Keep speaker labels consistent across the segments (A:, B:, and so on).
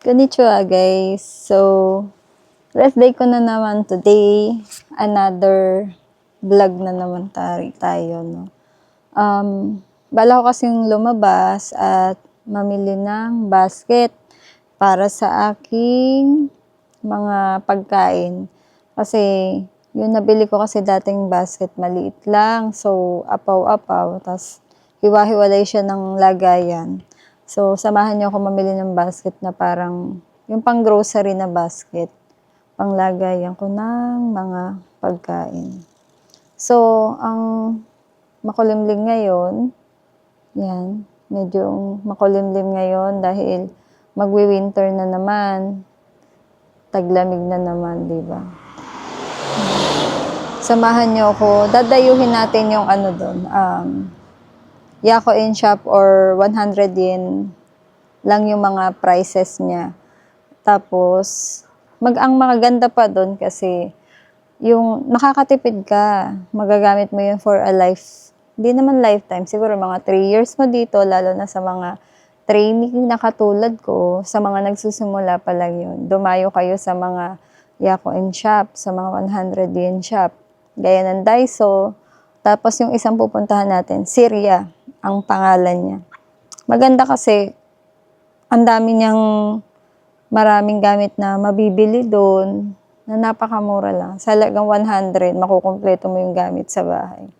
A: Konnichiwa guys. So, rest day ko na naman today. Another vlog na naman tayo, no? Bala ko kasing lumabas at mamili ng basket para sa aking mga pagkain. Kasi, yung nabili ko kasi dating basket, maliit lang. So, apaw-apaw. Tapos, hiwa-hiwalay siya ng lagayan. So, samahan niyo ako mamili ng basket na parang yung pang grocery na basket. Panglagayan ko ng mga pagkain. So, ang makulimlim ngayon, yan, medyo makulimlim ngayon dahil magwi-winter na naman. Taglamig na naman, di ba? Samahan niyo ako. Dadayuhin natin yung ano doon, Yako in shop or 100 yen lang yung mga prices niya. Tapos, ang maganda pa doon kasi yung makakatipid ka, magagamit mo yun for a life. Hindi naman lifetime, siguro mga 3 years mo dito, lalo na sa mga training na katulad ko, sa mga nagsusimula pa lang yun. Dumayo kayo sa mga Yako in shop, sa mga 100 yen shop, gaya ng Daiso. Tapos yung isang pupuntahan natin, Syria, ang pangalan niya. Maganda kasi, ang dami niyang maraming gamit na mabibili doon na napakamura lang. Sa halagang 100, makukumpleto mo yung gamit sa bahay.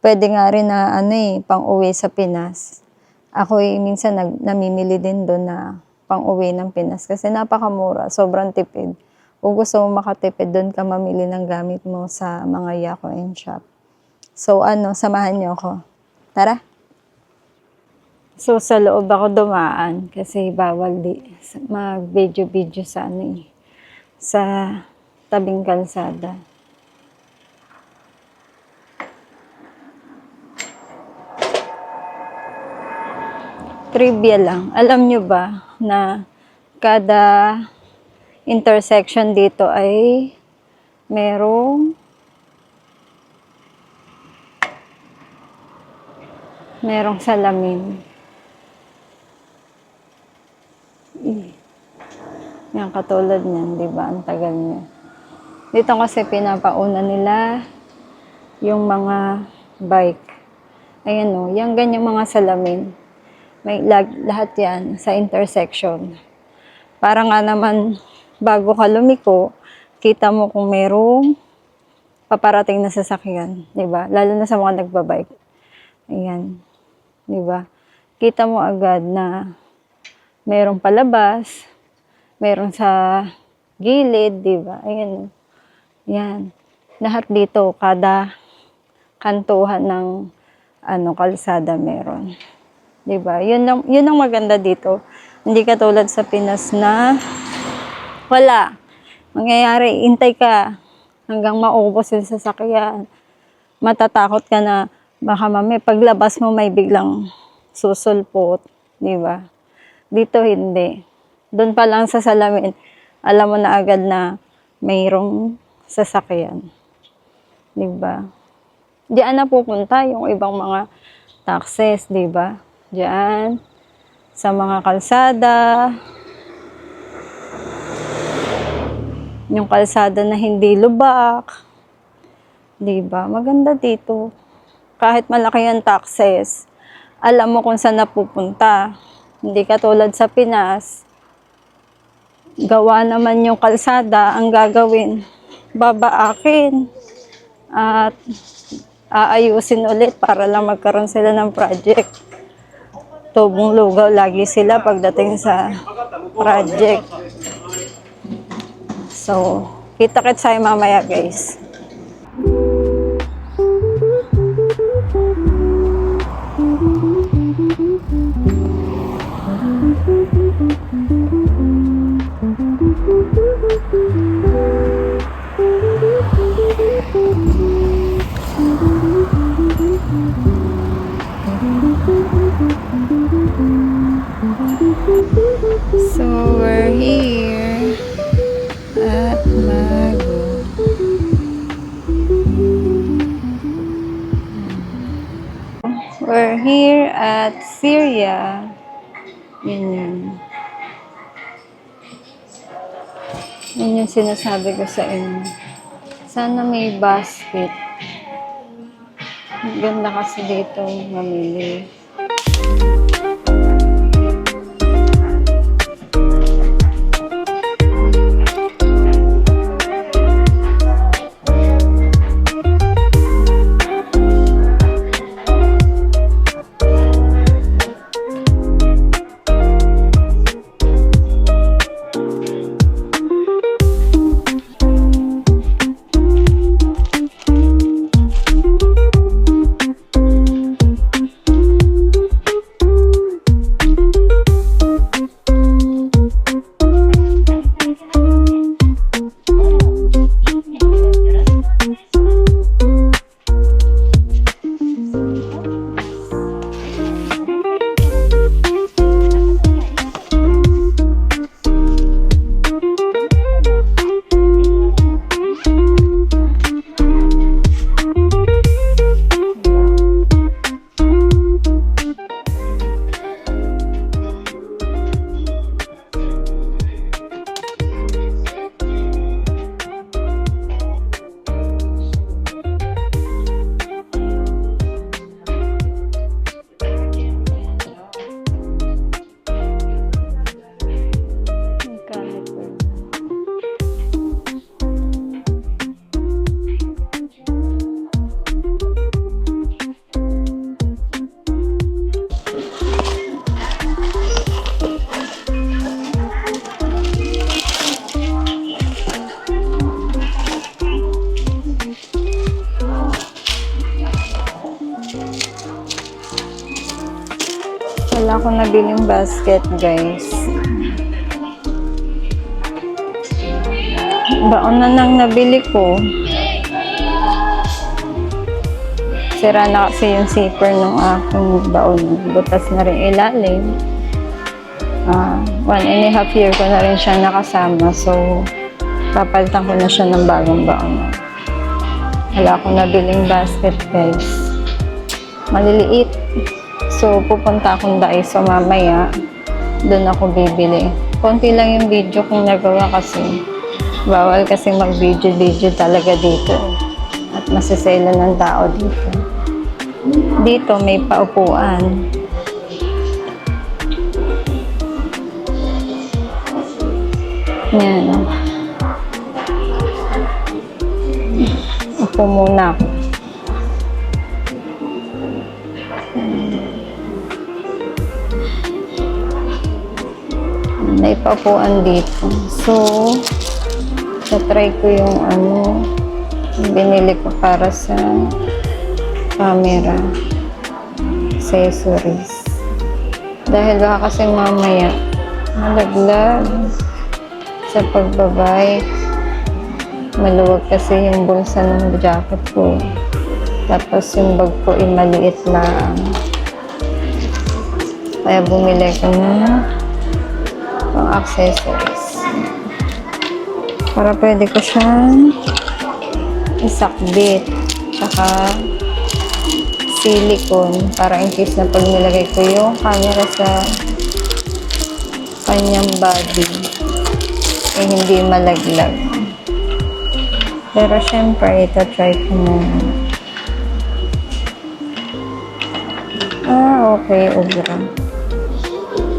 A: Pwede nga rin na pang-uwi sa Pinas. Ako minsan namimili din doon na pang-uwi ng Pinas kasi napakamura, sobrang tipid. Kung gusto mo makatipid, doon ka mamili ng gamit mo sa mga Yako in shop. So samahan niyo ako. Tara! So, sa loob ako dumaan kasi bawal mag-video sa sa tabing kalsada. Trivia lang. Alam nyo ba na kada intersection dito ay merong salamin. Yan, katulad niyan, di ba? Ang tagal niya. Dito kasi pinapauna nila yung mga bike. Ayan o, yung ganyang mga salamin. May lahat yan sa intersection. Para nga naman, bago ka lumiko, kita mo kung merong paparating na sasakyan. Di ba? Lalo na sa mga nagbabike. Ayan. Di ba? Kita mo agad na merong palabas, meron sa gilid, di ba? Ayan. Yan. Lahat dito, kada kantuhan ng kalsada meron. Di ba? Yun ang maganda dito. Hindi katulad sa Pinas na wala. Mangyayari, intay ka hanggang maubos yung sasakyan. Matatakot ka na baka paglabas mo may biglang susulpot. Di ba? Dito hindi. Doon pa lang sa salamin, alam mo na agad na mayroong sasakyan. Diba? Diyan na pupunta yung ibang mga taxes, diba? Diyan, sa mga kalsada. Yung kalsada na hindi lubak. Diba? Maganda dito. Kahit malaki ang taxes, alam mo kung saan napupunta. Hindi katulad sa Pinas, gawa naman yung kalsada, ang gagawin, babaakin at aayusin ulit para lang magkaroon sila ng project. Tubong lugaw lagi sila pagdating sa project. So, kita-kits tayo mamaya guys. So, we're here at Mago. We're here at Syria. Yun. Yun yung sinasabi ko sa inyo. Sana may basket. Ang ganda kasi dito mamili. Wala akong nabiling basket, guys. Baon na nang nabili ko. Sira na kasi yung zipper ng aking baon. Butas na rin ilalim. 1.5 year ko na rin siya nakasama. So, papalitan ko na siya ng bagong baon. Wala akong nabiling basket, guys. Maliliit. So, pupunta akong Daiso mamaya. Doon ako bibili. Konti lang yung video kong nagawa kasi bawal kasi mag-video talaga dito. At masisela ng tao dito. Dito may paupuan. Yan. Upo muna ako. May paupuan dito. So, try ko yung binili ko para sa camera accessories. Dahil baka kasi mamaya malaglag sa pagbabike. Maluwag kasi yung bulsa ng jacket ko. Tapos yung bag ko ay maliit lang. Kaya bumili ko na pang accessories. Para pwede ko siyang isakbit. Tsaka silicone. Para in case na pag nilagay ko yung camera sa kanyang body, eh hindi malaglag. Pero syempre, ito try ko muna. Okay, ubra.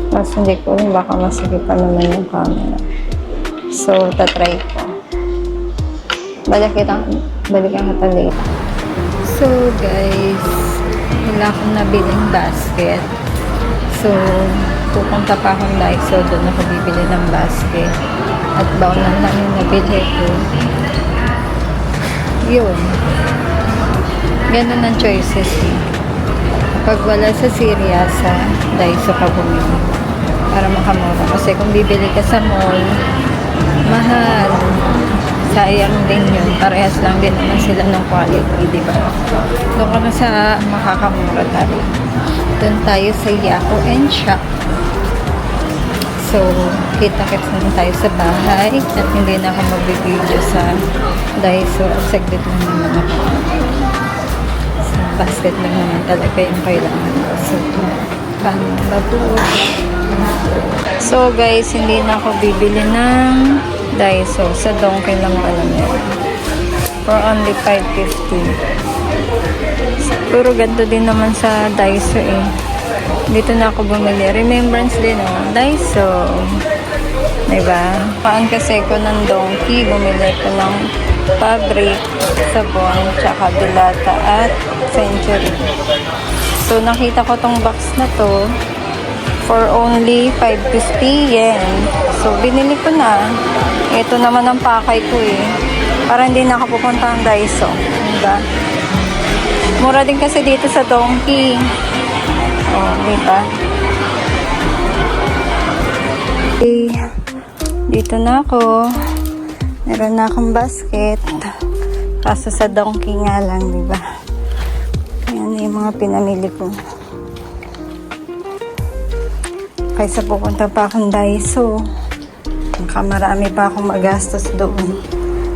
A: Mas hindi ko rin, baka masige pa naman yung camera. So, tatry ko. Balikan kita later. So, guys, wala akong nabiling basket. So, pupunta pa akong Daiso. Doon ako bibili ng basket. At baunan lang yung nabili ko. Yun. Ganun ang choices eh. Kapag wala sa Syria, sa Daiso ka bumili. Para makamura. Kasi kung bibili ka sa mall, mahal. Sayang din yun. Parehas lang din naman sila ng quality, di ba? Doon ka na sa makakamura tayo. Doon tayo sa Yahoo and Shop. So, kita-kits na tayo sa bahay at hindi na ako magbibideo sa Daiso. Saglit lang naman ako. Sa basket lang naman talaga yung kailangan ko. So, paano babush? So, guys, hindi na ako bibili ng Daiso. Sa Donkey lang pala meron. For only 550. Puro ganito din naman sa Daiso eh. Dito na ako bumili. Remembrance din oh. Daiso. Diba? Paan kasi ko ng Donkey. Bumili ko ng fabric, sabon, tsaka dilata at century. So, nakita ko tong box na to for only 550 yen. So, binili ko na. Ito naman ang pakay ko eh. Para hindi nakapupunta ang Daiso. Diba? Mura din kasi dito sa Donkey. Oh, diba? Okay. Dito na ako. Meron na akong basket. Kaso sa Donkey nga lang, diba? Ayan yung mga pinamili ko. Kaysa pupunta pa akong Daiso. Baka marami pa akong magastos doon.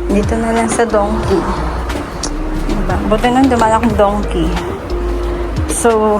A: Dito na lang sa Donkey. Diba? Buti nang dumaan akong Donkey. So,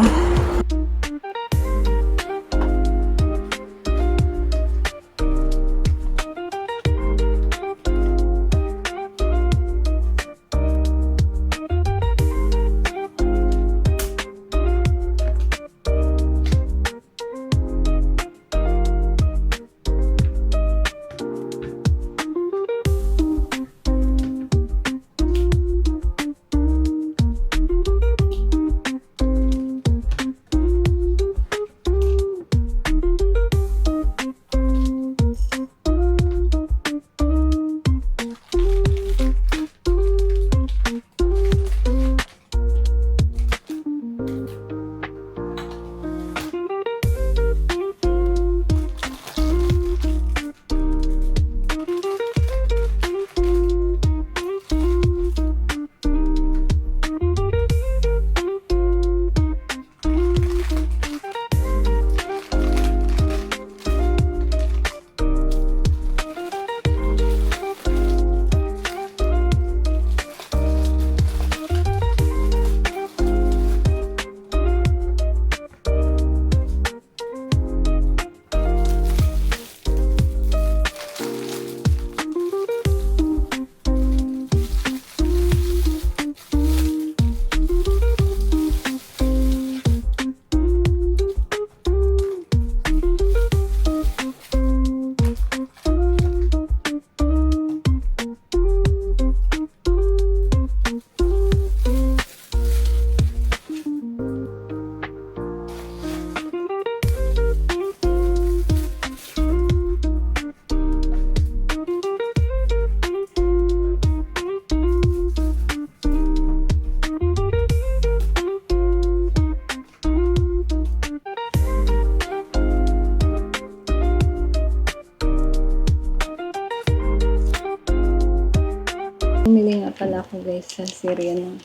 A: bumili nga pala ako guys sa Syria ng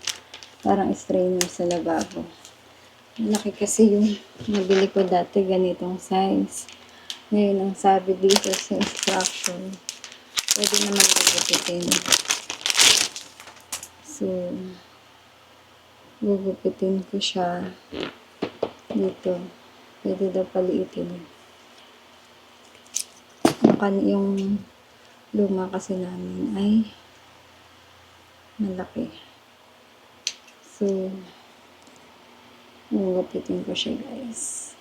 A: parang strainer sa lababo. Malaki kasi yung nabili ko dati ganitong size. Ngayon ang sabi dito sa instruction, pwede naman gugupitin. So, gugupitin ko siya dito. Pwede daw paliitin. Yung luma kasi namin ay malaki. So, gugupitin ko siya guys.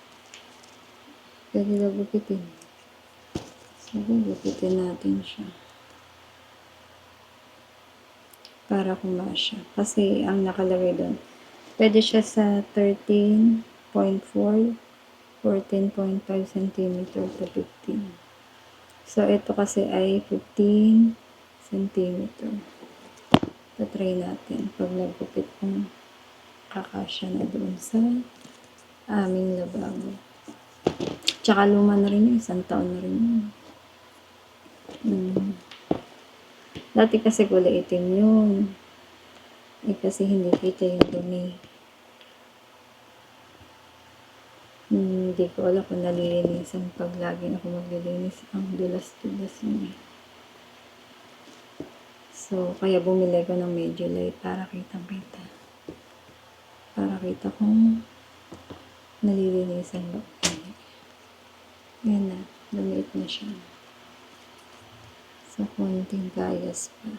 A: Pwede daw gupitin. So, gugupitin natin siya. Para kumasya. Kasi ang nakalagay doon, pwede siya sa 13.4, 14.5 cm to 15. So, ito kasi ay 15 cm. Try natin pag nagupit kung kakasya na doon sa aming lababo. Tsaka luma na rin yun, 1 taon na rin yun. Dati kasi kulay itim yun. Kasi hindi kita yung dumi. Hindi ko alam kung nalilinisan pag lagi ako maglilinis. Ang dulas-dulas yun. So, kaya bumili ko ng medyo light para kitang-kita. Para kita kung nalilinisan ba. Yan na. Lumiit na siya. Sa konting bias pa.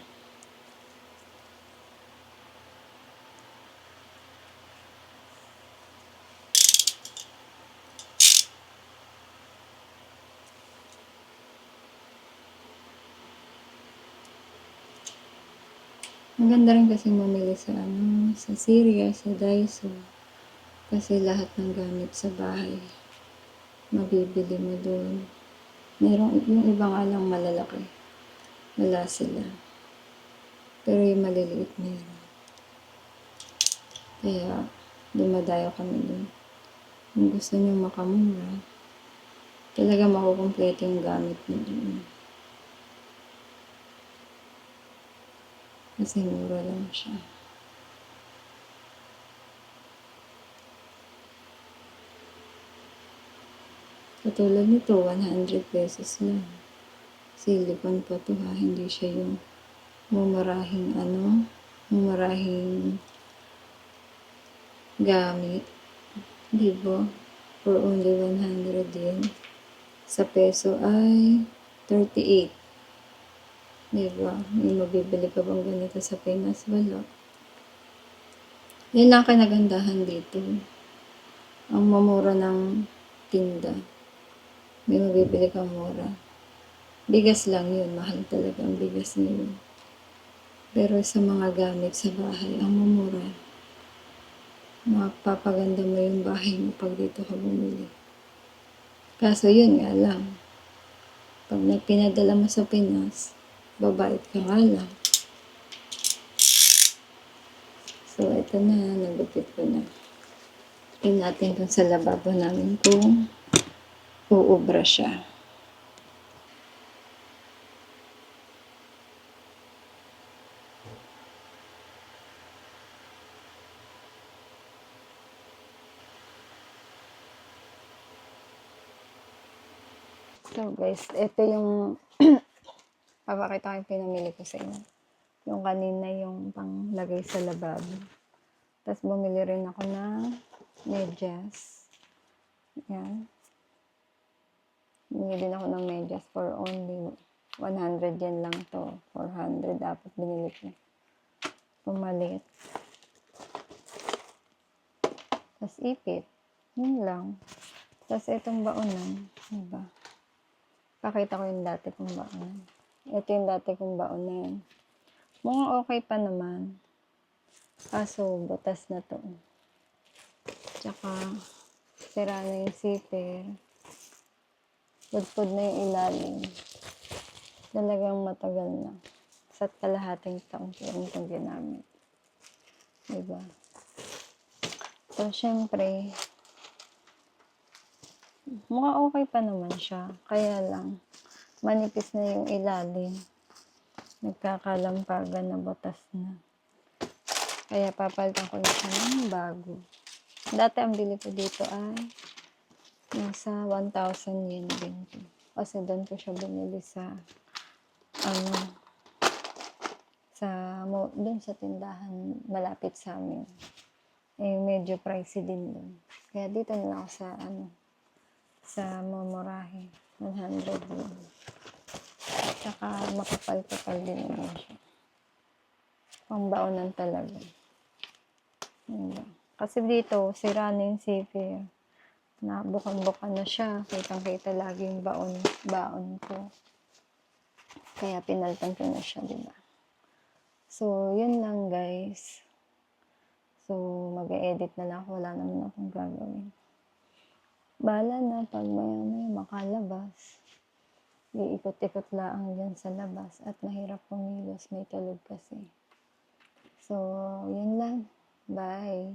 A: Maganda rin kasi mamili sa sa Syria, sa Daiso. Kasi lahat ng gamit sa bahay, mabibili mo doon. Merong, yung ibang alang malalaki. Wala sila. Pero yung maliliit meron. Kaya, dumadayo kami doon. Kung gusto nyo makamura, talaga makukumpleto yung gamit mo doon. Kasi mura lang siya. Katulad nito, 100 pesos lang. Silicone pa to ha, hindi siya yung mumarahing mumarahing gamit. Diba? For only 100 yen. Sa peso ay 38. Diba? May mabibili ka bang ganito sa Pinas? Wala. Yan ang kanagandahan dito. Ang mamura ng tinda. May mabibili kang mura. Bigas lang yun. Mahal talaga ang bigas ngayon. Pero sa mga gamit sa bahay, ang mamura. Mapapaganda mo yung bahay mo pag dito ka bumili. Kaso yun nga lang. Pag pinadala mo sa Pinas, babait ka nga lang. So, ito na. Nagupit ko na. Tingnan natin kung sa lababo namin kung uubra siya. So guys, ito yung papakita ko yung pinamili ko sa inyo. Yung kanina yung panglagay sa lababo. Tapos bumili rin ako ng medyas. Yan. Bumili din ako ng medyas for only 100 yen lang to. 400 dapat binili ko. Pumalit. Tapos ipit. Yun lang. Tapos itong baonan. Diba? Pakita ko yung dati kong baon. Ito yung dati kong baon na yun. Mga okay pa naman. Kaso, butas na to. Tsaka, sira na yung zipper. Pudpud na yung ilalim. Talagang matagal na. Sa kalahating taon ko rin itong ginamit. Diba? So, syempre, mga okay pa naman siya. Kaya lang, manipis na yung ilalim. Nagkakalampagan na butas na. Kaya papalitan ko na siya ng bago. Dati ang bili ko dito ay nasa 1,000 yen din. Kasi doon ko siya bumili sa doon sa tindahan malapit sa amin. Eh, medyo pricey din doon. Kaya dito na lang ako sa mamurahe. 100 yen. Tsaka makapal-kapal din naman siya. Pangbaonan talaga. Kasi dito, sira na yung zipper. Na bukan-bukan na siya. Kitang-kita lagi yung baon ko. Kaya pinalitan ko na siya, diba? So, yun lang guys. So, mag-edit na lang ako. Wala naman akong gagawin. Bahala na pag maya makalabas. Iikot-ikot lang dyan sa labas. At mahirap pumilos. May tulog kasi. So, yun lang. Bye.